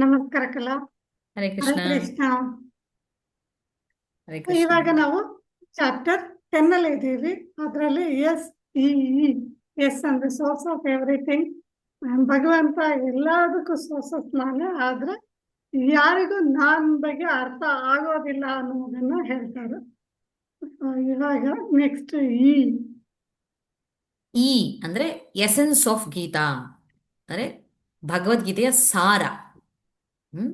ನಮಸ್ಕಾರ ಕಲಾ. ಹರೇ ಹರೇ ಕೃಷ್ಣ. ಕೃಷ್ಣ. ಹರೇ ಕೃಷ್ಣ. ಇವಾಗ ನಾವು ಚಾಪ್ಟರ್ 10 ಅಲ್ಲಿ ಇದ್ದೀವಿ. ಅದರಲ್ಲಿ ಎಸ್ ಇ ಎಸ್ ಅಂದ್ರೆ ಸೋರ್ಸ್ ಆಫ್ ಎವ್ರಿಥಿಂಗ್. ಭಗವಂತ ಎಲ್ಲದಕ್ಕೂ ಸೋರ್ಸಸ್ ನಾನೇ, ಆದ್ರೆ ಯಾರಿಗೂ ನಾನ್ ಬಗ್ಗೆ ಅರ್ಥ ಆಗೋದಿಲ್ಲ ಅನ್ನೋದನ್ನ ಹೇಳ್ತಾರೆ. ಇವಾಗ ನೆಕ್ಸ್ಟ್ ಇ ಈ ಅಂದ್ರೆ ಎಸೆನ್ಸ್ ಆಫ್ ಗೀತಾ ಅಂದ್ರೆ ಭಗವದ್ಗೀತೆಯ ಸಾರ. ಹ್ಮ್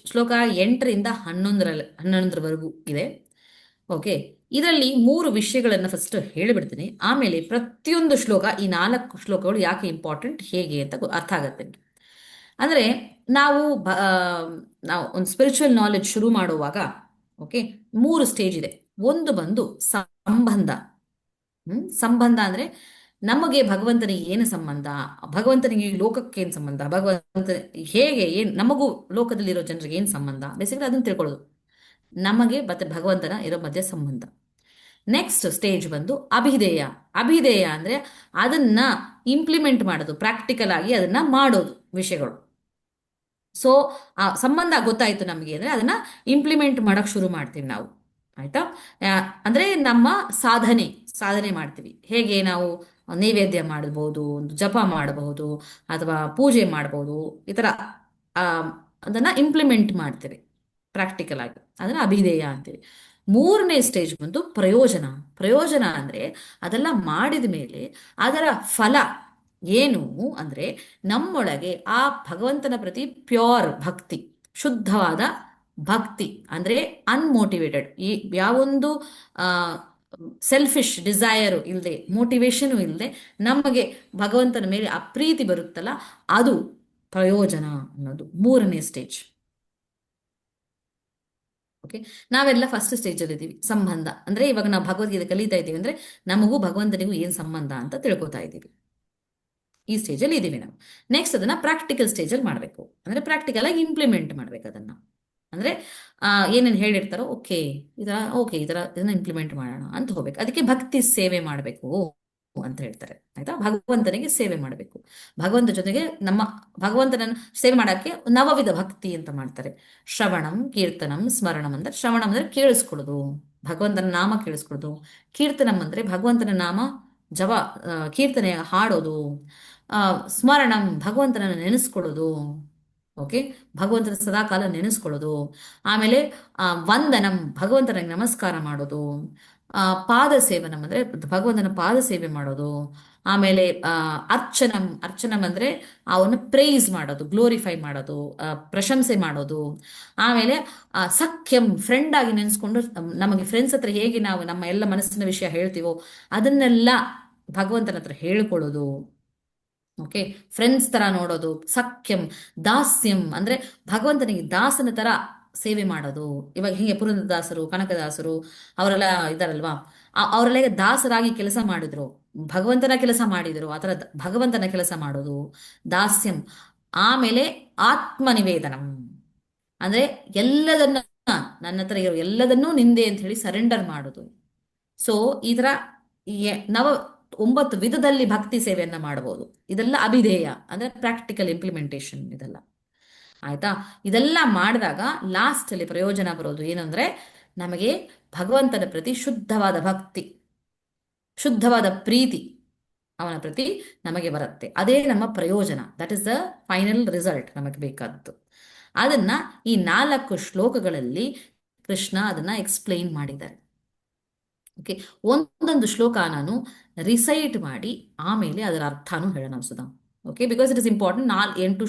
ಶ್ಲೋಕ 8ರಿಂದ 11ರವರೆಗೂ ಇದೆ. ಓಕೆ, ಇದರಲ್ಲಿ 3 ವಿಷಯಗಳನ್ನು ಫಸ್ಟ್ ಹೇಳಿಬಿಡ್ತೀನಿ. ಆಮೇಲೆ ಪ್ರತಿಯೊಂದು ಶ್ಲೋಕ, ಈ 4 ಶ್ಲೋಕಗಳು ಯಾಕೆ ಇಂಪಾರ್ಟೆಂಟ್, ಹೇಗೆ ಅಂತ ಅರ್ಥ ಆಗತ್ತೆ. ಅಂದ್ರೆ ನಾವು ನಾವು ಒಂದು ಸ್ಪಿರಿಚುವಲ್ ನಾಲೆಡ್ಜ್ ಶುರು ಮಾಡುವಾಗ, ಓಕೆ, 3 ಸ್ಟೇಜ್ ಇದೆ. ಒಂದು ಬಂದು ಸಂಬಂಧ. ಸಂಬಂಧ ಅಂದ್ರೆ ನಮಗೆ ಭಗವಂತನಿಗೆ ಏನು ಸಂಬಂಧ, ಭಗವಂತನಿಗೆ ಈ ಲೋಕಕ್ಕೆ ಏನು ಸಂಬಂಧ, ಭಗವಂತ ಹೇಗೆ, ಏನ್ ನಮಗೂ ಲೋಕದಲ್ಲಿರೋ ಜನರಿಗೆ ಏನು ಸಂಬಂಧ, ಬೇಸಿಕಲಿ ಅದನ್ನ ತಿಳ್ಕೊಳ್ಳೋದು, ನಮಗೆ ಮತ್ತೆ ಭಗವಂತನ ಇರೋ ಮಧ್ಯೆ ಸಂಬಂಧ. ನೆಕ್ಸ್ಟ್ ಸ್ಟೇಜ್ ಬಂದು ಅಭಿಧೇಯ. ಅಭಿಧೇಯ ಅಂದ್ರೆ ಅದನ್ನ ಇಂಪ್ಲಿಮೆಂಟ್ ಮಾಡೋದು, ಪ್ರಾಕ್ಟಿಕಲ್ ಆಗಿ ಅದನ್ನ ಮಾಡೋದು ವಿಷಯಗಳು. ಸೊ ಆ ಸಂಬಂಧ ಗೊತ್ತಾಯ್ತು ನಮಗೆ ಅಂದ್ರೆ ಅದನ್ನ ಇಂಪ್ಲಿಮೆಂಟ್ ಮಾಡಕ್ ಶುರು ಮಾಡ್ತೀವಿ ನಾವು. ಆಯ್ತಾ? ಅಂದ್ರೆ ನಮ್ಮ ಸಾಧನೆ ಸಾಧನೆ ಮಾಡ್ತೀವಿ. ಹೇಗೆ ನಾವು ನೈವೇದ್ಯ ಮಾಡಬಹುದು, ಒಂದು ಜಪ ಮಾಡಬಹುದು, ಅಥವಾ ಪೂಜೆ ಮಾಡಬಹುದು, ಈ ತರ ಆ, ಅದನ್ನ ಇಂಪ್ಲಿಮೆಂಟ್ ಮಾಡ್ತೀವಿ ಪ್ರಾಕ್ಟಿಕಲ್ ಆಗಿ. ಅದನ್ನ ಅಭಿಧೇಯ ಅಂತೀವಿ. 3ನೇ ಸ್ಟೇಜ್ ಬಂದು ಪ್ರಯೋಜನ. ಪ್ರಯೋಜನ ಅಂದ್ರೆ ಅದೆಲ್ಲ ಮಾಡಿದ ಮೇಲೆ ಅದರ ಫಲ ಏನು ಅಂದ್ರೆ ನಮ್ಮೊಳಗೆ ಆ ಭಗವಂತನ ಪ್ರತಿ ಪ್ಯೂರ್ ಭಕ್ತಿ, ಶುದ್ಧವಾದ ಭಕ್ತಿ ಅಂದ್ರೆ ಅನ್ಮೋಟಿವೇಟೆಡ್, ಈ ಯಾವೊಂದು ಸೆಲ್ಫಿಶ್ ಡಿಸೈರು ಇಲ್ಲದೆ, ಮೋಟಿವೇಶನು ಇಲ್ಲದೆ ನಮಗೆ ಭಗವಂತನ ಮೇಲೆ ಆ ಪ್ರೀತಿ ಬರುತ್ತಲ್ಲ, ಅದು ಪ್ರಯೋಜನ ಅನ್ನೋದು 3ನೇ ಸ್ಟೇಜ್. ಓಕೆ, ನಾವೆಲ್ಲ ಫಸ್ಟ್ ಸ್ಟೇಜ್ ಅಲ್ಲಿ ಇದ್ದೀವಿ. ಸಂಬಂಧ ಅಂದ್ರೆ ಇವಾಗ ನಾವು ಭಗವದ್ಗೀತೆ ಕಲಿತಾ ಇದ್ದೀವಿ ಅಂದ್ರೆ ನಮಗೂ ಭಗವಂತನಿಗೂ ಏನ್ ಸಂಬಂಧ ಅಂತ ತಿಳ್ಕೊತಾ ಇದ್ದೀವಿ. ಈ ಸ್ಟೇಜಲ್ಲಿ ಇದ್ದೀವಿ ನಾವು. ನೆಕ್ಸ್ಟ್ ಅದನ್ನ ಪ್ರಾಕ್ಟಿಕಲ್ ಸ್ಟೇಜಲ್ಲಿ ಮಾಡಬೇಕು. ಅಂದ್ರೆ ಪ್ರಾಕ್ಟಿಕಲ್ ಆಗಿ ಇಂಪ್ಲಿಮೆಂಟ್ ಮಾಡ್ಬೇಕು ಅದನ್ನ. ಅಂದ್ರೆ ಏನೇನು ಹೇಳಿರ್ತಾರೋ, ಈ ತರ ಇದನ್ನ ಇಂಪ್ಲಿಮೆಂಟ್ ಮಾಡೋಣ ಅಂತ ಹೋಗ್ಬೇಕು. ಅದಕ್ಕೆ ಭಕ್ತಿ ಸೇವೆ ಮಾಡಬೇಕು ಅಂತ ಹೇಳ್ತಾರೆ. ಆಯ್ತಾ? ಭಗವಂತನಿಗೆ ಸೇವೆ ಮಾಡಬೇಕು. ಭಗವಂತ ಜೊತೆಗೆ ನಮ್ಮ ಭಗವಂತನನ್ನು ಸೇವೆ ಮಾಡಕ್ಕೆ ನವವಿಧ ಭಕ್ತಿ ಅಂತ ಮಾಡ್ತಾರೆ. ಶ್ರವಣಂ, ಕೀರ್ತನಂ, ಸ್ಮರಣಂ. ಅಂದ್ರೆ ಶ್ರವಣಂ ಅಂದ್ರೆ ಕೇಳಿಸ್ಕೊಳ್ಳೋದು, ಭಗವಂತನ ನಾಮ ಕೇಳಿಸ್ಕೊಳ್ಳೋದು. ಕೀರ್ತನಂ ಅಂದ್ರೆ ಭಗವಂತನ ನಾಮ ಜಪ, ಕೀರ್ತನೆ ಹಾಡೋದು. ಸ್ಮರಣಂ ಭಗವಂತನನ್ನು ನೆನೆಸ್ಕೊಳ್ಳೋದು. ಓಕೆ, ಭಗವಂತನ ಸದಾಕಾಲ ನೆನೆಸ್ಕೊಳ್ಳೋದು. ಆಮೇಲೆ ವಂದನಂ ಭಗವಂತನಿಗೆ ನಮಸ್ಕಾರ ಮಾಡೋದು. ಪಾದ ಸೇವನಂ ಅಂದ್ರೆ ಭಗವಂತನ ಪಾದ ಸೇವೆ ಮಾಡೋದು. ಆಮೇಲೆ ಅರ್ಚನಂ ಅಂದ್ರೆ ಅವನ್ನ ಪ್ರೈಸ್ ಮಾಡೋದು, ಗ್ಲೋರಿಫೈ ಮಾಡೋದು, ಪ್ರಶಂಸೆ ಮಾಡೋದು. ಆಮೇಲೆ ಸಖ್ಯಂ ಫ್ರೆಂಡ್ ಆಗಿ ನೆನೆಸ್ಕೊಂಡು, ನಮಗೆ ಫ್ರೆಂಡ್ಸ್ ಹತ್ರ ಹೇಗೆ ನಾವು ನಮ್ಮ ಎಲ್ಲ ಮನಸ್ಸಿನ ವಿಷಯ ಹೇಳ್ತೀವೋ ಅದನ್ನೆಲ್ಲ ಭಗವಂತನ ಹತ್ರ ಹೇಳ್ಕೊಳ್ಳೋದು. ಓಕೆ, ಫ್ರೆಂಡ್ಸ್ ತರ ನೋಡೋದು. ಸಖ್ಯಂ. ದಾಸ್ಯಂ ಅಂದ್ರೆ ಭಗವಂತನಿಗೆ ದಾಸನ ತರ ಸೇವೆ ಮಾಡೋದು. ಇವಾಗ ಹಿಂಗೆ ಪುರಂದರದಾಸರು, ಕನಕದಾಸರು ಅವರೆಲ್ಲ ಇದಾರಲ್ವಾ, ಅವರೆಲ್ಲ ಈಗ ದಾಸರಾಗಿ ಕೆಲಸ ಮಾಡಿದ್ರು, ಭಗವಂತನ ಕೆಲಸ ಮಾಡಿದ್ರು. ಆ ಥರ ಭಗವಂತನ ಕೆಲಸ ಮಾಡೋದು ದಾಸ್ಯಂ. ಆಮೇಲೆ ಆತ್ಮನಿವೇದನಂ ಅಂದ್ರೆ ಎಲ್ಲದನ್ನ, ನನ್ನ ಹತ್ರ ಇರೋ ಎಲ್ಲದನ್ನೂ ನಿಂದೆ ಅಂತ ಹೇಳಿ ಸರೆಂಡರ್ ಮಾಡೋದು. ಸೊ ಈ ತರ ನವ 9 ವಿಧದಲ್ಲಿ ಭಕ್ತಿ ಸೇವೆಯನ್ನ ಮಾಡಬಹುದು. ಇದೆಲ್ಲ ಅಭಿಧೇಯ ಅಂದ್ರೆ ಪ್ರಾಕ್ಟಿಕಲ್ ಇಂಪ್ಲಿಮೆಂಟೇಶನ್ ಇದೆಲ್ಲ. ಆಯ್ತಾ? ಇದೆಲ್ಲ ಮಾಡಿದಾಗ ಲಾಸ್ಟ್ ಅಲ್ಲಿ ಪ್ರಯೋಜನ ಬರೋದು ಏನಂದ್ರೆ ನಮಗೆ ಭಗವಂತನ ಪ್ರತಿ ಶುದ್ಧವಾದ ಭಕ್ತಿ, ಶುದ್ಧವಾದ ಪ್ರೀತಿ ಅವನ ಪ್ರತಿ ನಮಗೆ ಬರುತ್ತೆ. ಅದೇ ನಮ್ಮ ಪ್ರಯೋಜನ. That is the final result ನಮಗೆ ಬೇಕಾದ್ದು. ಅದನ್ನ ಈ 4 ಶ್ಲೋಕಗಳಲ್ಲಿ ಕೃಷ್ಣ ಅದನ್ನ ಎಕ್ಸ್ಪ್ಲೈನ್ ಮಾಡಿದ್ದಾರೆ. ಓಕೆ, ಒಂದೊಂದು ಶ್ಲೋಕ ನಾನು ರಿಸೈಟ್ ಮಾಡಿ ಆಮೇಲೆ ಅದರ ಅರ್ಥನೂ ಹೇಳೋಣ Sudha. Okay, because it is important. 4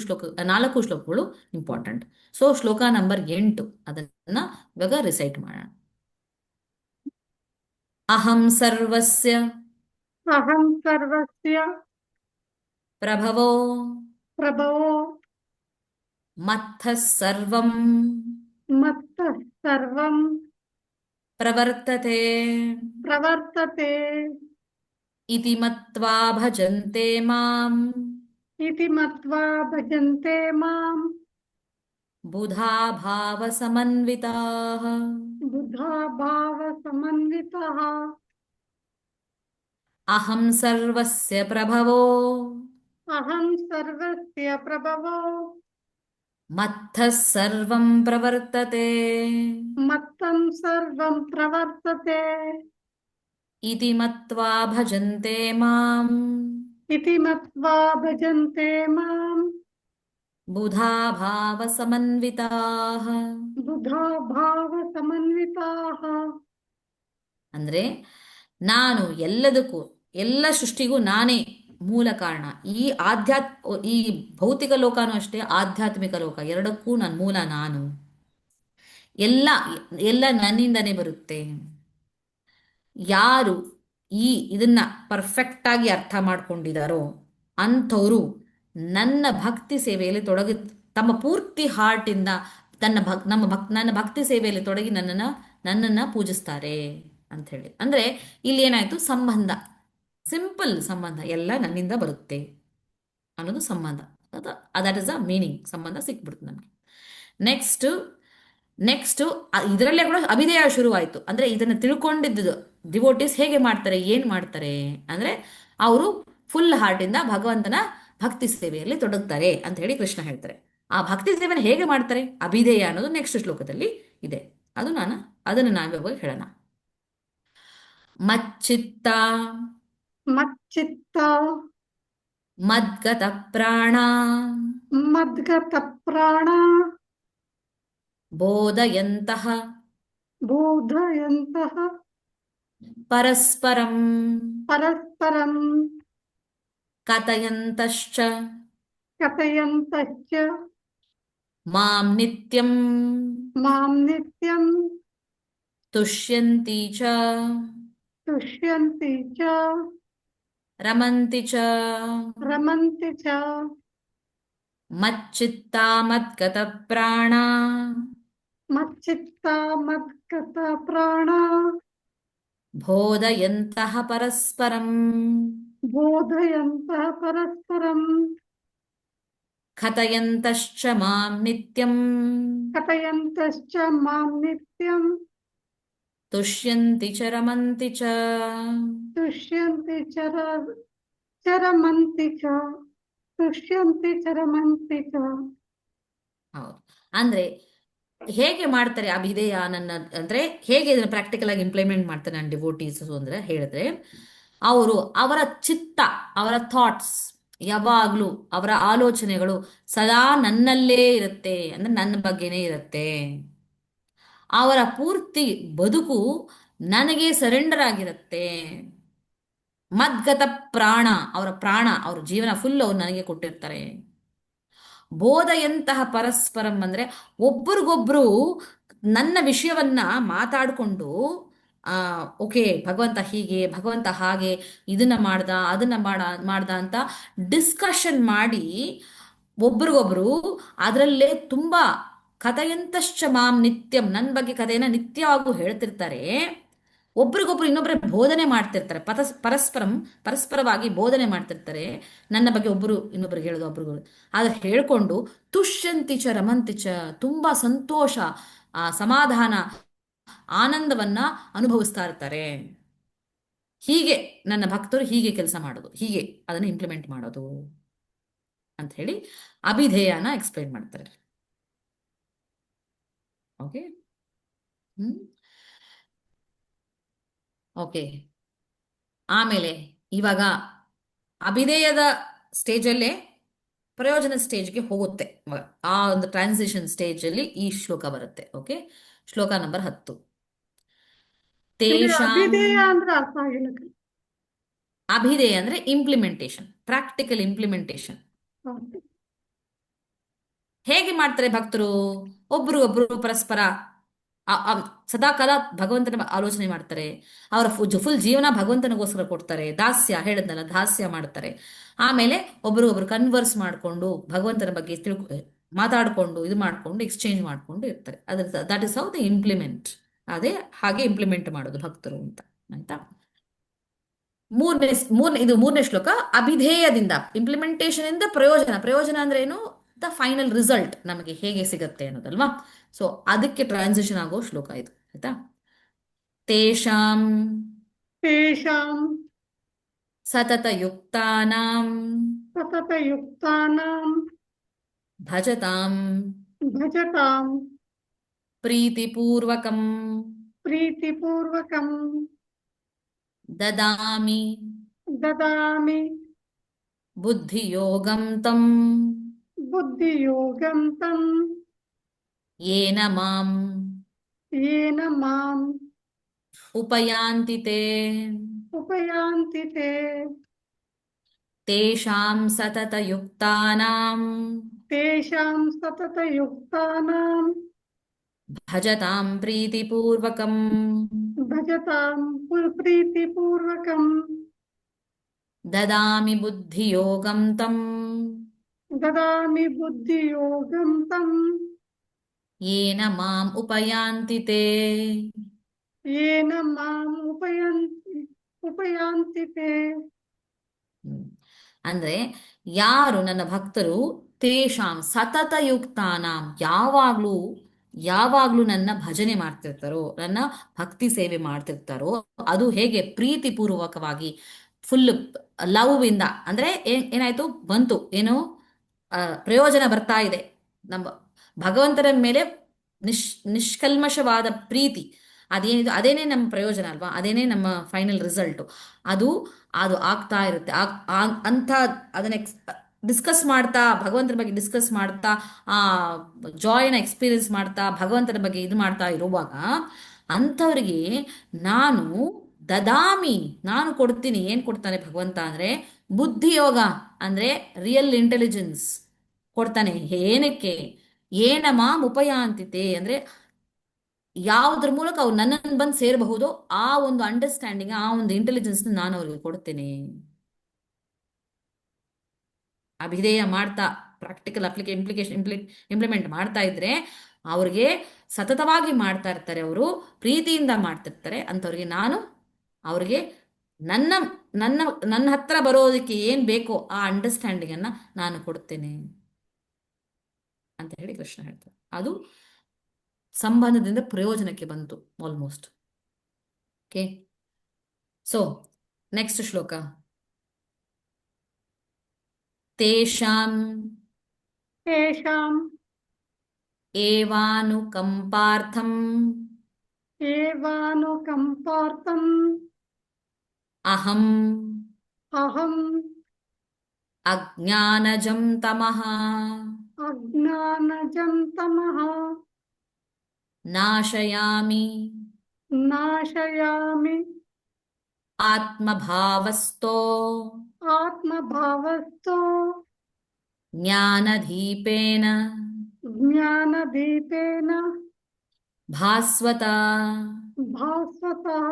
ಶ್ಲೋಕಗಳು ಇಂಪಾರ್ಟೆಂಟ್. ಸೊ ಶ್ಲೋಕ ನಂಬರ್ 8 ಅದನ್ನ ಇವಾಗ ರಿಸೈಟ್ ಮಾಡೋಣ. ಅಹಂ ಸರ್ವಸ್ಯ ಅಹಂ ಸರ್ವಸ್ಯ ಪ್ರಭವೋ ಪ್ರಭವೋ ಮತ್ತಃ ಸರ್ವಂ ಮತ್ತಃ ಸರ್ವಂ ಪ್ರವರ್ತತೆ ಪ್ರವರ್ತತೆ ಇತಿ ಮತ್ವಾ ಭಜಂತೆ ಮಾಂ ಇತಿ ಮತ್ವಾ ಭಜಂತೆ ಮಾಂ ಬುಧಾ ಭಾವ ಸಮನ್ವಿತಾಃ. ಬುದ್ಧಾ ಭಾವ ಸಮನ್ವಿತಃ. ಅಹಂ ಸರ್ವಸ್ಯ ಪ್ರಭವೋ ಅಹಂ ಸರ್ವಸ್ಯ ಪ್ರಭವೋ ಮತ್ತಃ ಸರ್ವಂ ಪ್ರವರ್ತತೆ ಮತ್ತಂ ಸರ್ವಂ ಪ್ರವರ್ತತೆ ಇತಿ ಮತ್ವಾ ಭಜಂತೆ ಮಾಂ ಇತಿ ಮತ್ವಾ ಭಜಂತೆ ಮಾಂ ಬುಧಾ ಭಾವ ಸಮನ್ವಿತಾಃ. ಬುಧಾ ಭಾವ ಸಮನ್ವಿತಾಃ. ಅಂದ್ರೆ ನಾನು ಎಲ್ಲದಕ್ಕೂ, ಎಲ್ಲ ಸೃಷ್ಟಿಗೂ ನಾನೇ ಮೂಲ ಕಾರಣ. ಈ ಭೌತಿಕ ಲೋಕನೂ ಅಷ್ಟೇ, ಆಧ್ಯಾತ್ಮಿಕ ಲೋಕ ಎರಡಕ್ಕೂ ನಾನು ಮೂಲ. ನಾನು ಎಲ್ಲ ಎಲ್ಲ ನನ್ನಿಂದನೇ ಬರುತ್ತೆ. ಯಾರು ಇದನ್ನ ಪರ್ಫೆಕ್ಟ್ ಆಗಿ ಅರ್ಥ ಮಾಡ್ಕೊಂಡಿದಾರೋ ಅಂಥವರು ನನ್ನ ಭಕ್ತಿ ಸೇವೆಯಲ್ಲಿ ತೊಡಗಿ, ತಮ್ಮ ಪೂರ್ತಿ ಹಾರ್ಟಿಂದ ನನ್ನ ಭಕ್ತಿ ಸೇವೆಯಲ್ಲಿ ತೊಡಗಿ ನನ್ನನ್ನ ಪೂಜಿಸ್ತಾರೆ ಅಂತ ಹೇಳಿ. ಅಂದ್ರೆ ಇಲ್ಲಿ ಏನಾಯ್ತು, ಸಂಬಂಧ, ಸಿಂಪಲ್ ಸಂಬಂಧ, ಎಲ್ಲ ನನ್ನಿಂದ ಬರುತ್ತೆ ಅನ್ನೋದು ಸಂಬಂಧ. That is a meaning. ಸಂಬಂಧ ಸಿಕ್ಬಿಡುತ್ತೆ ನಮಗೆ. ನೆಕ್ಸ್ಟ್ ನೆಕ್ಸ್ಟ್ ಇದರಲ್ಲೇ ಕೂಡ ಅಭಿನಯ ಶುರುವಾಯಿತು. ಅಂದ್ರೆ ಇದನ್ನು ತಿಳ್ಕೊಂಡಿದ್ದು ಡಿವೋಟೀಸ್ ಹೇಗೆ ಮಾಡ್ತಾರೆ, ಏನ್ ಮಾಡ್ತಾರೆ ಅಂದ್ರೆ ಅವರು ಫುಲ್ ಹಾರ್ಟಿಂದ ಭಗವಂತನ ಭಕ್ತಿ ಸೇವೆಯಲ್ಲಿ ತೊಡಗ್ತಾರೆ ಅಂತ ಹೇಳಿ ಕೃಷ್ಣ ಹೇಳ್ತಾರೆ. ಆ ಭಕ್ತಿ ಸೇವೆಯನ್ನು ಹೇಗೆ ಮಾಡ್ತಾರೆ, ಅಭಿಧೇಯ ಅನ್ನೋದು ನೆಕ್ಸ್ಟ್ ಶ್ಲೋಕದಲ್ಲಿ ಇದೆ. ಅದನ್ನು ನಾವಿವಾಗ ಹೇಳೋಣ. ಮಚ್ಚಿತ್ತ ಮಚ್ಚಿತ್ತ ಮದ್ಗತ ಪ್ರಾಣ ಮದ್ಗತ ಪ್ರಾಣ ಬೋಧಯಂತಹ ಬೋಧಯಂತಹ ಪರಸ್ಪರಂ ಪರಸ್ಪರಂ ಕಥಯಂತಶ್ಚ ಕಥಯಂತಶ್ಚ ಮಾಂ ನಿತ್ಯಂ ಮಾಂ ನಿತ್ಯಂ ತುಷ್ಯಂತಿ ಚ ತುಷ್ಯಂತಿ ಚ ರಮಂತಿ ಚ ರಮಂತಿ ಚ ಮಚ್ಚಿತ್ತಾ ಮದ್ಗತ ಪ್ರಾಣ ಮಚ್ಚಿತ್ತ ಮದ್ಗತ ಪ್ರಾಣ ಬೋಧಯಂತಹ ಪರಸ್ಪರಂ ಬೋಧಯಂತಹ ಪರಸ್ಪರಂ ಕಥಯಂತಶ್ಚ ಮಾಂ ನಿತ್ಯಂ ಕಥಯಂತಶ್ಚ ಮಾಂ ನಿತ್ಯಂ ತುಷ್ಯಂತಿ ಚ ರಮಂತಿ ಚ. ತುಷ್ಯಂತಿ ಚರಮಂತಿ ಚ ತುಷ್ಯಂತಿ ಚರಮಂತಿ ಚ. ಹೌದು. ಅಂದ್ರೆ ಹೇಗೆ ಮಾಡ್ತಾರೆ ಅಭಿಧೇಯ ಅಂದ್ರೆ ಹೇಗೆ ಇದನ್ನ ಪ್ರಾಕ್ಟಿಕಲ್ ಆಗಿ ಇಂಪ್ಲಿಮೆಂಟ್ ಮಾಡ್ತಾರೆ ನನ್ನ ಡಿವೋಟೀಸ್ ಅಂದ್ರೆ ಹೇಳಿದ್ರೆ, ಅವರ ಚಿತ್ತ, ಅವರ ಥಾಟ್ಸ್ ಯಾವಾಗ್ಲೂ, ಅವರ ಆಲೋಚನೆಗಳು ಸದಾ ನನ್ನಲ್ಲೇ ಇರುತ್ತೆ, ಅಂದ್ರೆ ನನ್ನ ಬಗ್ಗೆನೇ ಇರುತ್ತೆ. ಅವರ ಪೂರ್ತಿ ಬದುಕು ನನಗೆ ಸರೆಂಡರ್ ಆಗಿರುತ್ತೆ. ಮದ್ಗತ ಪ್ರಾಣ, ಅವರ ಜೀವನ ಫುಲ್ ಅವ್ರು ನನಗೆ ಕೊಟ್ಟಿರ್ತಾರೆ. ಬೋಧೆಯಂತಹ ಪರಸ್ಪರಂ ಅಂದ್ರೆ ಒಬ್ರಿಗೊಬ್ರು ನನ್ನ ವಿಷಯವನ್ನ ಮಾತಾಡಿಕೊಂಡು, ಓಕೆ ಭಗವಂತ ಹೀಗೆ, ಭಗವಂತ ಹಾಗೆ, ಇದನ್ನ ಅದನ್ನ ಮಾಡ್ದ ಅಂತ ಡಿಸ್ಕಷನ್ ಮಾಡಿ ಒಬ್ರಿಗೊಬ್ರು ಅದರಲ್ಲೇ ತುಂಬಾ ಕಥೆಯಂತಶ್ಚ ಮಾಂ ನಿತ್ಯಂ, ನನ್ನ ಬಗ್ಗೆ ಕಥೆಯನ್ನ ನಿತ್ಯವಾಗೂ ಹೇಳ್ತಿರ್ತಾರೆ. ಒಬ್ರಿಗೊಬ್ರು ಇನ್ನೊಬ್ಬರೇ ಬೋಧನೆ ಮಾಡ್ತಿರ್ತಾರೆ. ಪರಸ್ಪರವಾಗಿ ಬೋಧನೆ ಮಾಡ್ತಿರ್ತಾರೆ. ನನ್ನ ಬಗ್ಗೆ ಒಬ್ಬರು ಇನ್ನೊಬ್ರಿಗೆ ಹೇಳೋದು, ಒಬ್ರಿಗೂ ಆದ್ರೆ ಹೇಳ್ಕೊಂಡು ತುಷ್ಯಂತಿ ಚ ರಮಂತಿ ಚ, ತುಂಬಾ ಸಂತೋಷ, ಸಮಾಧಾನ, ಆನಂದವನ್ನ ಅನುಭವಿಸ್ತಾ ಇರ್ತಾರೆ. ಹೀಗೆ ನನ್ನ ಭಕ್ತರು ಹೀಗೆ ಕೆಲಸ ಮಾಡೋದು, ಹೀಗೆ ಅದನ್ನು ಇಂಪ್ಲಿಮೆಂಟ್ ಮಾಡೋದು ಅಂತ ಹೇಳಿ ಅಭಿಧೇಯನ ಎಕ್ಸ್ಪ್ಲೈನ್ ಮಾಡ್ತಾರೆ. ಓಕೆ. ಓಕೆ. ಆಮೇಲೆ ಇವಾಗ ಅಭಿಧೇಯದ ಸ್ಟೇಜಲ್ಲೇ ಪ್ರಯೋಜನ ಸ್ಟೇಜ್ಗೆ ಹೋಗುತ್ತೆ. ಆ ಒಂದು ಟ್ರಾನ್ಸಿಷನ್ ಸ್ಟೇಜಲ್ಲಿ ಈ ಶ್ಲೋಕ ಬರುತ್ತೆ. ಓಕೆ, ಶ್ಲೋಕ ನಂಬರ್ 10. ತೇಷಾಂ ಅಭಿಧೇಯ ಅಂದ್ರೆ ಅರ್ಥ ಆಗಿಲ್ಲ. ಅಭಿಧೇಯ ಅಂದ್ರೆ ಇಂಪ್ಲಿಮೆಂಟೇಷನ್, ಪ್ರಾಕ್ಟಿಕಲ್ ಇಂಪ್ಲಿಮೆಂಟೇಷನ್. ಹೇಗೆ ಮಾಡ್ತಾರೆ ಭಕ್ತರು? ಒಬ್ರು ಪರಸ್ಪರ ಸದಾಕಾಲ ಭಗವಂತನ ಆಲೋಚನೆ ಮಾಡ್ತಾರೆ. ಅವರ ಫುಲ್ ಜೀವನ ಭಗವಂತನಿಗೋಸ್ಕರ ಕೊಡ್ತಾರೆ. ದಾಸ್ಯ ಹೇಳಿದ್ನಲ್ಲ, ದಾಸ್ಯ ಮಾಡ್ತಾರೆ. ಆಮೇಲೆ ಒಬ್ರು ಕನ್ವರ್ಸ್ ಮಾಡಿಕೊಂಡು ಭಗವಂತನ ಬಗ್ಗೆ ಮಾತಾಡಿಕೊಂಡು, ಇದು ಮಾಡಿಕೊಂಡು, ಎಕ್ಸ್ಚೇಂಜ್ ಮಾಡಿಕೊಂಡು ಇರ್ತಾರೆ. That is how the implement. ಅದೇ ಹಾಗೆ ಇಂಪ್ಲಿಮೆಂಟ್ ಮಾಡೋದು ಭಕ್ತರು ಅಂತ. ಆಯ್ತಾ? ಮೂರನೇ ಶ್ಲೋಕ ಅಭಿಧೇಯದಿಂದ, ಇಂಪ್ಲಿಮೆಂಟೇಷನ್ ಇಂದ ಪ್ರಯೋಜನ ಅಂದ್ರೆ ಏನು? ದ ಫೈನಲ್ ರಿಸಲ್ಟ್ ನಮಗೆ ಹೇಗೆ ಸಿಗತ್ತೆ ಅನ್ನೋದಲ್ವಾ. ಸೊ ಅದಕ್ಕೆ ಟ್ರಾನ್ಸಿಷನ್ ಆಗೋ ಶ್ಲೋಕ ಇದು. ಆಯ್ತಾ? ತೇಷಾಂ ಸತತಯುಕ್ತಾನಾಂ ಸತತಯುಕ್ತಾನಾಂ ಭಜತಾಂ ಭಜತಾಂ ಪ್ರೀತಿಪೂರ್ವಕಂ ಪ್ರೀತಿಪೂರ್ವಕಂ ದದಾಮಿ ದದಾಮಿ ಬುದ್ಧಿಯೋಗಂ ತಂ ಬುದ್ಧಿಯೋಗಂ ತಂ ಯೇನ ಮಾಂ ಯೇನ ಮಾಂ ಉಪಯಾಂತಿ ತೇ ಉಪಯಾಂತಿ ತೇ ತೇಷಾಂ ಸತತಯುಕ್ತಾನಾಂ ತೇಷಾಂ ಸತತಯುಕ್ತಾನಾಂ ಭಜತಾಂ ಪ್ರೀತಿಪೂರ್ವಕಂ ಭಜತಾಂ ಪ್ರೀತಿಪೂರ್ವಕಂ ದದಾಮಿ ಬುದ್ಧಿಯೋಗಂ ತಂ ದದಾಮಿ ಬುದ್ಧಿಯೋಗಂ ತಂ ಯೇನ ಮಾಂ ಉಪಯಾಂತಿ ತೇ ಯೇನ ಮಾಂ ಉಪಯಾಂತಿ ತೇ. ಹ್ಮ್. ಅಂದ್ರೆ ಯಾರು ನನ್ನ ಭಕ್ತರು ತೇಷಾಂ ಸತತಯುಕ್ತಾನಾಂ ಯಾವಾಗ್ಲೂ ನನ್ನ ಭಜನೆ ಮಾಡ್ತಿರ್ತಾರೋ, ನನ್ನ ಭಕ್ತಿ ಸೇವೆ ಮಾಡ್ತಿರ್ತಾರೋ, ಅದು ಹೇಗೆ ಪ್ರೀತಿಪೂರ್ವಕವಾಗಿ ಫುಲ್ ಲವ್ ಇಂದ, ಅಂದ್ರೆ ಏನಾಯ್ತು ಬಂತು ಏನು ಪ್ರಯೋಜನ ಬರ್ತಾ ಇದೆ ನಮ್ಮ ಭಗವಂತನ ಮೇಲೆ ನಿಷ್ಕಲ್ಮಶವಾದ ಪ್ರೀತಿ, ಅದೇನಿದು ಅದೇನೇ ನಮ್ಮ ಪ್ರಯೋಜನ ಅಲ್ವಾ, ಅದೇನೇ ನಮ್ಮ ಫೈನಲ್ ರಿಸಲ್ಟು. ಅದು ಅದು ಆಗ್ತಾ ಇರುತ್ತೆ. ಅಂತ ಅದನ್ನ ಡಿಸ್ಕಸ್ ಮಾಡ್ತಾ ಭಗವಂತನ ಬಗ್ಗೆ ಡಿಸ್ಕಸ್ ಮಾಡ್ತಾ ಆ ಜಾಯ್ನ ಎಕ್ಸ್ಪೀರಿಯನ್ಸ್ ಮಾಡ್ತಾ ಭಗವಂತನ ಬಗ್ಗೆ ಇದು ಮಾಡ್ತಾ ಇರುವಾಗ ಅಂಥವ್ರಿಗೆ ನಾನು ದದಾಮಿ, ನಾನು ಕೊಡ್ತೀನಿ. ಏನು ಕೊಡ್ತಾನೆ ಭಗವಂತ ಅಂದರೆ ಬುದ್ಧಿಯೋಗ, ಅಂದರೆ ರಿಯಲ್ ಇಂಟೆಲಿಜೆನ್ಸ್ ಕೊಡ್ತಾನೆ. ಏನಕ್ಕೆ? ಏನ ಮಾಂ ಉಪಯಾಂತಿತೆ, ಅಂದರೆ ಯಾವುದ್ರ ಮೂಲಕ ಅವ್ರು ನನ್ನನ್ನು ಬಂದು ಸೇರಬಹುದೋ ಆ ಒಂದು ಅಂಡರ್ಸ್ಟ್ಯಾಂಡಿಂಗ್, ಆ ಒಂದು ಇಂಟೆಲಿಜೆನ್ಸ್ ನಾನು ಅವ್ರಿಗೆ ಕೊಡ್ತೇನೆ. ಅಭಿಧೇಯ ಮಾಡ್ತಾ ಪ್ರಾಕ್ಟಿಕಲ್ ಇಂಪ್ಲಿಮೆಂಟ್ ಮಾಡ್ತಾ ಇದ್ರೆ ಅವ್ರಿಗೆ ಸತತವಾಗಿ ಮಾಡ್ತಾ ಇರ್ತಾರೆ, ಅವರು ಪ್ರೀತಿಯಿಂದ ಮಾಡ್ತಿರ್ತಾರೆ. ಅಂಥವ್ರಿಗೆ ನಾನು ಅವ್ರಿಗೆ ನನ್ನ ನನ್ನ ನನ್ನ ಹತ್ರ ಬರೋದಕ್ಕೆ ಏನು ಬೇಕೋ ಆ ಅಂಡರ್ಸ್ಟ್ಯಾಂಡಿಂಗ್ ಅನ್ನ ನಾನು ಕೊಡ್ತೇನೆ ಅಂತ ಹೇಳಿ ಕೃಷ್ಣ ಹೇಳ್ತಾರೆ. ಅದು ಸಂಬಂಧದಿಂದ ಪ್ರಯೋಜನಕ್ಕೆ ಬಂತು ಆಲ್ಮೋಸ್ಟ್. ಓಕೆ, ಸೊ ನೆಕ್ಸ್ಟ್ ಶ್ಲೋಕ. ತೇಷಾಂ ತೇಷಾಂ ಏವಾನುಕಂಪಾರ್ಥಂ ಏವಾನುಕಂಪಾರ್ಥಂ ಅಹಂ ಅಹಂ ಅಜ್ಞಾನಜಂ ತಮಃ ಅಜ್ಞಾನಜಂ ತಮಃ ನಾಶಯಾಮಿ ನಾಶಯಾಮಿ ಆತ್ಮಭಾವಸ್ಥೋ ಆತ್ಮಭಾವಸ್ಥೋ ಜ್ಞಾನದೀಪೇನ ಜ್ಞಾನದೀಪೇನ ಭಾಸ್ವತ ಭಾಸ್ವತಃ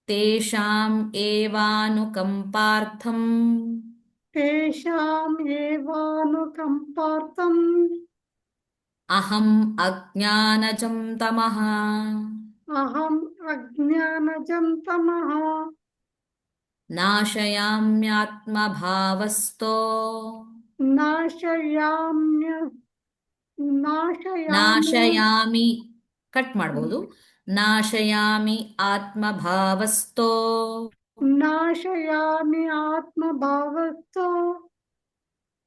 ತೇಷಾಂ ಏವಾನುಕಂಪಾರ್ಥಂ ತೇಷಾಂ ಏವಾನುಕಂಪಾರ್ಥಂ ಅಹಂ ಅಜ್ಞಾನಜಂ ತಮಃ ಅಹಂ ಅಜ್ಞಾನಜಂ ತಮಃ ನಾಶಯಾಮ್ಯಾತ್ಮಭಾವಸ್ಥೋ ನಾಶಯಾಮ್ಯ ನಾಶಯಾಮಿ ನಾಶಯಾಮಿ ಕಟ್ ಮಾಡಬಹುದು. ನಾಶಯಾಮಿ ಆತ್ಮಭಾವಸ್ಥೋ ನಾಶಯಾಮಿ ಆತ್ಮಭಾವಸ್ಥೋ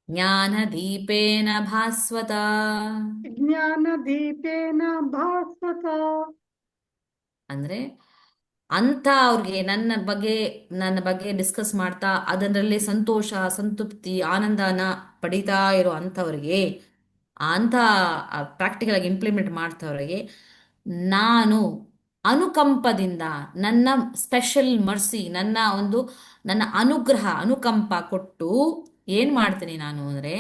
ಜ್ಞಾನದೀಪೇನ ಭಾಸ್ವತ. ಜ್ಞಾನದೀಪೇನ ಭಾಸ್ವತ. ಅಂದ್ರೆ ಅಂತ ಅವ್ರಿಗೆ ನನ್ನ ಬಗ್ಗೆ ಡಿಸ್ಕಸ್ ಮಾಡ್ತಾ ಅದರಲ್ಲಿ ಸಂತೋಷ, ಸಂತೃಪ್ತಿ, ಆನಂದನ ಪಡಿತಾ ಇರೋ ಅಂಥವ್ರಿಗೆ, ಅಂಥ ಪ್ರಾಕ್ಟಿಕಲ್ ಆಗಿ ಇಂಪ್ಲಿಮೆಂಟ್ ಮಾಡ್ತವ್ರಿಗೆ ನಾನು ಅನುಕಂಪದಿಂದ ನನ್ನ ಸ್ಪೆಷಲ್ ಮರ್ಸಿ, ನನ್ನ ಅನುಕಂಪ ಕೊಟ್ಟು ಏನು ಮಾಡ್ತೀನಿ ನಾನು ಅಂದರೆ,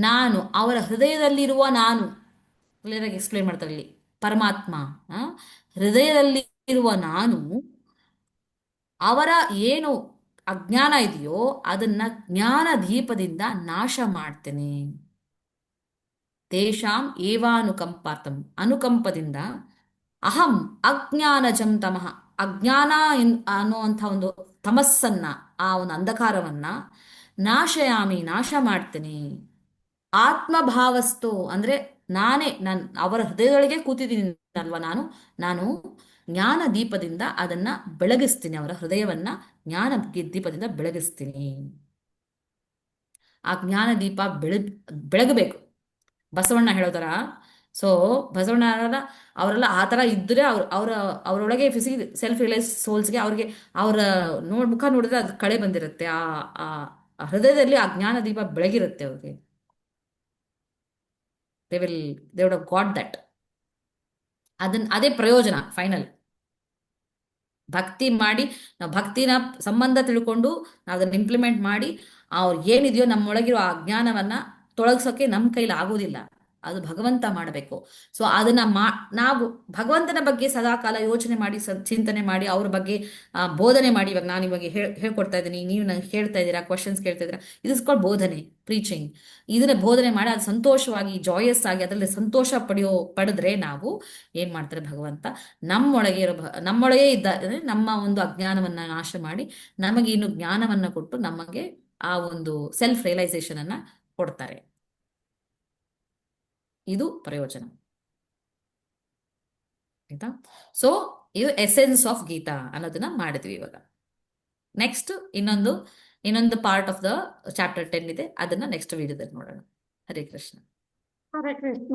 ನಾನು ಅವರ ಹೃದಯದಲ್ಲಿರುವ ನಾನು ಕ್ಲಿಯರ್ ಆಗಿ ಎಕ್ಸ್ಪ್ಲೇನ್ ಮಾಡ್ತಾರೆ ಇಲ್ಲಿ ಪರಮಾತ್ಮ ಹೃದಯದಲ್ಲಿ ಇರುವ ನಾನು ಅವರ ಏನು ಅಜ್ಞಾನ ಇದೆಯೋ ಅದನ್ನ ಜ್ಞಾನ ದೀಪದಿಂದ ನಾಶ ಮಾಡ್ತೇನೆ. ತೇಷಾಂ ಏವಾನುಕಂಪಾರ್ಥಂ, ಅನುಕಂಪದಿಂದ ಅಹಂ ಅಜ್ಞಾನಜಂ ತಮಃ, ಅಜ್ಞಾನ ಅನ್ನುವಂಥ ಒಂದು ತಮಸ್ಸನ್ನ, ಆ ಒಂದು ಅಂಧಕಾರವನ್ನ ನಾಶಯಾಮಿ, ನಾಶ ಮಾಡ್ತೇನೆ. ಆತ್ಮಭಾವಸ್ಥೋ ಅಂದ್ರೆ ಅವರ ಹೃದಯದೊಳಗೆ ಕೂತಿದ್ದೀನಿ ಅಲ್ವಾ ನಾನು ಜ್ಞಾನ ದೀಪದಿಂದ ಅದನ್ನ ಬೆಳಗಿಸ್ತೀನಿ, ಅವರ ಹೃದಯವನ್ನ ಜ್ಞಾನ ದೀಪದಿಂದ ಬೆಳಗಿಸ್ತೀನಿ. ಆ ಜ್ಞಾನ ದೀಪ ಬೆಳಗಬೇಕು. ಬಸವಣ್ಣ ಹೇಳೋ ಥರ. ಸೊ ಬಸವಣ್ಣ ಅವರೆಲ್ಲ ಆ ಥರ ಇದ್ದರೆ ಅವರೊಳಗೆ ಸೆಲ್ಫ್ ರಿಯಲೈಸ್ ಸೋಲ್ಸ್ಗೆ ಅವ್ರಿಗೆ ಅವರ ಮುಖ ನೋಡಿದ್ರೆ ಅದು ಕಳೆ ಬಂದಿರುತ್ತೆ, ಆ ಹೃದಯದಲ್ಲಿ ಆ ಜ್ಞಾನ ದೀಪ ಬೆಳಗಿರುತ್ತೆ ಅವ್ರಿಗೆ. They would have got that. ಅದೇ ಪ್ರಯೋಜನ ಫೈನಲ್. ಭಕ್ತಿ ಮಾಡಿ, ನಾವು ಭಕ್ತಿನ ಸಂಬಂಧ ತಿಳ್ಕೊಂಡು ನಾವು ಅದನ್ನು ಇಂಪ್ಲಿಮೆಂಟ್ ಮಾಡಿ ಅವ್ರು ಏನಿದೆಯೋ ನಮ್ಮೊಳಗಿರೋ ಆ ಜ್ಞಾನವನ್ನ ತೊಳಗ್ಸೋಕೆ ನಮ್ಮ ಕೈಲಿ ಆಗೋದಿಲ್ಲ, ಅದು ಭಗವಂತ ಮಾಡಬೇಕು. ಸೊ ಅದನ್ನ ನಾವು ಭಗವಂತನ ಬಗ್ಗೆ ಸದಾಕಾಲ ಯೋಚನೆ ಮಾಡಿ, ಚಿಂತನೆ ಮಾಡಿ, ಅವ್ರ ಬಗ್ಗೆ ಬೋಧನೆ ಮಾಡಿ. ಇವಾಗ ನಾನು ಇವಾಗ ಹೇಳ್ಕೊಡ್ತಾ ಇದ್ದೀನಿ, ನೀವು ನಂಗೆ ಹೇಳ್ತಾ ಇದ್ದೀರಾ, ಕ್ವಶನ್ಸ್ ಕೇಳ್ತಾ ಇದ್ದೀರಾ, ಇಸ್ ಕಾಲ್ಡ್ ಬೋಧನೆ, ಪ್ರೀಚಿಂಗ್. ಇದನ್ನ ಬೋಧನೆ ಮಾಡಿ ಅದು ಸಂತೋಷವಾಗಿ, ಜಾಯಸ್ ಆಗಿ ಅದರಲ್ಲಿ ಸಂತೋಷ ಪಡೆದ್ರೆ ನಾವು ಏನ್ ಮಾಡ್ತಾರೆ ಭಗವಂತ ನಮ್ಮೊಳಗೆ ಇದ್ದ ನಮ್ಮ ಒಂದು ಅಜ್ಞಾನವನ್ನ ನಾಶ ಮಾಡಿ ನಮಗೆ ಇನ್ನು ಜ್ಞಾನವನ್ನ ಕೊಟ್ಟು ನಮಗೆ ಆ ಒಂದು ಸೆಲ್ಫ್ ರಿಯಲೈಸೇಷನ್ ಅನ್ನ ಕೊಡ್ತಾರೆ. ಇದು ಪ್ರಯೋಜನ, ಆಯ್ತಾ? ಸೊ ಇದು ಎಸೆನ್ಸ್ ಆಫ್ ಗೀತಾ ಅನ್ನೋದನ್ನ ಮಾಡಿದ್ವಿ. ಇವಾಗ ನೆಕ್ಸ್ಟ್ ಇನ್ನೊಂದು ಪಾರ್ಟ್ ಆಫ್ ದ ಚಾಪ್ಟರ್ 10 ಇದೆ, ಅದನ್ನ ನೆಕ್ಸ್ಟ್ ವಿಡಿಯೋದಲ್ಲಿ ನೋಡೋಣ. ಹರೇ ಕೃಷ್ಣ. ಹರೇ ಕೃಷ್ಣ.